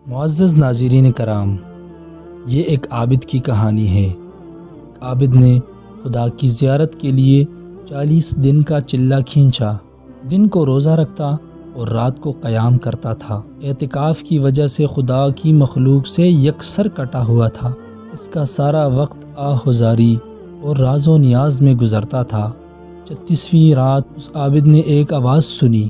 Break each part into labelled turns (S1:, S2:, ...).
S1: معزز ناظرین کرام، یہ ایک عابد کی کہانی ہے۔ عابد نے خدا کی زیارت کے لیے 40 دن کا چلہ کھینچا۔ دن کو روزہ رکھتا اور رات کو قیام کرتا تھا۔ اعتکاف کی وجہ سے خدا کی مخلوق سے یکسر کٹا ہوا تھا۔ اس کا سارا وقت آہوزاری اور راز و نیاز میں گزرتا تھا۔ 36ویں رات اس عابد نے ایک آواز سنی،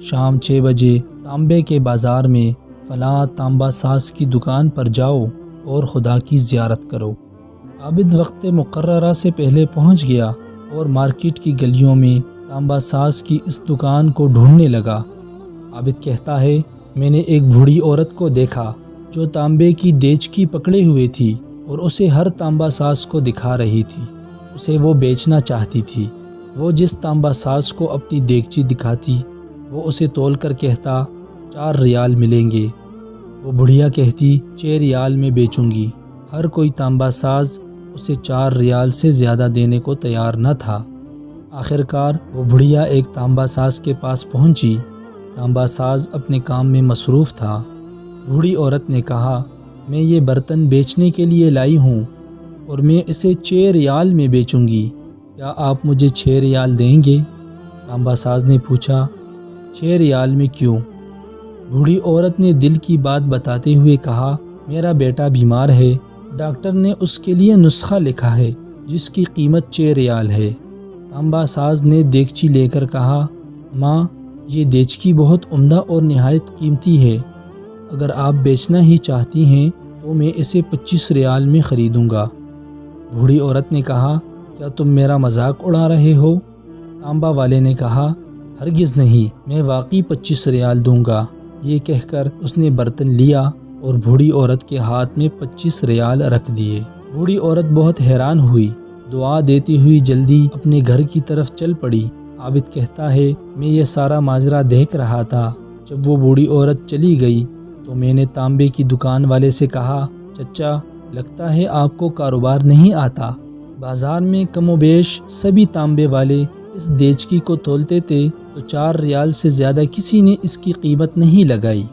S1: شام 6 بجے تانبے کے بازار میں فلاں تانبا ساز کی دکان پر جاؤ اور خدا کی زیارت کرو۔ عابد وقت مقررہ سے پہلے پہنچ گیا اور مارکیٹ کی گلیوں میں تانبا ساز کی اس دکان کو ڈھونڈنے لگا۔ عابد کہتا ہے، میں نے ایک بوڑھی عورت کو دیکھا جو تانبے کی دیچکی پکڑے ہوئے تھی اور اسے ہر تانبا ساز کو دکھا رہی تھی۔ اسے وہ بیچنا چاہتی تھی۔ وہ جس تانبا ساز کو اپنی دیگچی دکھاتی، وہ اسے تول کر کہتا 4 ریال ملیں گے۔ وہ بڑھیا کہتی 6 ریال میں بیچوں گی۔ ہر کوئی تانبا ساز اسے 4 ریال سے زیادہ دینے کو تیار نہ تھا۔ آخر کار وہ بڑھیا ایک تانبا ساز کے پاس پہنچی۔ تانبا ساز اپنے کام میں مصروف تھا۔ بوڑھی عورت نے کہا، میں یہ برتن بیچنے کے لیے لائی ہوں اور میں اسے 6 ریال میں بیچوں گی۔ کیا آپ مجھے 6 ریال دیں گے؟ تانبا ساز نے پوچھا، 6 ریال میں کیوں؟ بوڑھی عورت نے دل کی بات بتاتے ہوئے کہا، میرا بیٹا بیمار ہے، ڈاکٹر نے اس کے لیے نسخہ لکھا ہے جس کی قیمت 6 ریال ہے۔ تانبا ساز نے دیگچی لے کر کہا، ماں، یہ دیچکی بہت عمدہ اور نہایت قیمتی ہے۔ اگر آپ بیچنا ہی چاہتی ہیں تو میں اسے 25 ریال میں خریدوں گا۔ بوڑھی عورت نے کہا، کیا تم میرا مذاق اڑا رہے ہو؟ تانبا والے نے کہا، ہرگز نہیں، میں واقعی 25 ریال دوں گا۔ یہ کہہ کر اس نے برتن لیا اور بوڑھی عورت کے ہاتھ میں 25 ریال رکھ دیے۔ بوڑھی عورت بہت حیران ہوئی، دعا دیتی ہوئی جلدی اپنے گھر کی طرف چل پڑی۔ عابد کہتا ہے، میں یہ سارا ماجرا دیکھ رہا تھا۔ جب وہ بوڑھی عورت چلی گئی تو میں نے تانبے کی دکان والے سے کہا، چچا، لگتا ہے آپ کو کاروبار نہیں آتا۔ بازار میں کم و بیش سبھی تانبے والے اس دیچکی کو تولتے تھے تو 4 ریال سے زیادہ کسی نے اس کی قیمت نہیں لگائی،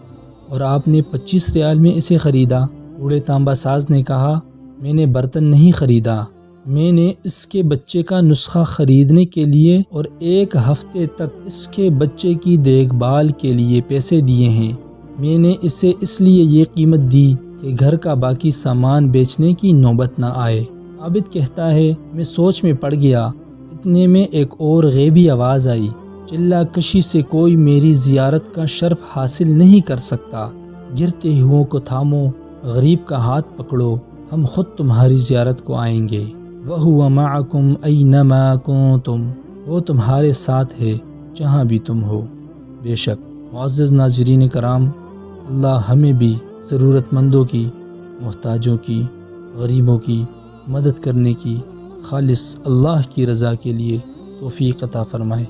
S1: اور آپ نے 25 ریال میں اسے خریدا۔ بوڑھے تانبا ساز نے کہا، میں نے برتن نہیں خریدا، میں نے اس کے بچے کا نسخہ خریدنے کے لیے اور 1 ہفتے تک اس کے بچے کی دیکھ بھال کے لیے پیسے دیے ہیں۔ میں نے اسے اس لیے یہ قیمت دی کہ گھر کا باقی سامان بیچنے کی نوبت نہ آئے۔ عابد کہتا ہے، میں سوچ میں پڑ گیا۔ اتنے میں ایک اور غیبی آواز آئی، چلہ کشی سے کوئی میری زیارت کا شرف حاصل نہیں کر سکتا۔ گرتے ہوں کو تھامو، غریب کا ہاتھ پکڑو، ہم خود تمہاری زیارت کو آئیں گے۔ وَهُوَ مَعَكُمْ أَيْنَمَا كُنتُمْ، وہ تمہارے ساتھ ہے جہاں بھی تم ہو۔ بے شک معزز ناظرین کرام، اللہ ہمیں بھی ضرورت مندوں کی، محتاجوں کی، غریبوں کی مدد کرنے کی خالص اللہ کی رضا کے لیے توفیق عطا فرمائے۔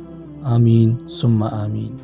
S1: آمین ثم آمین۔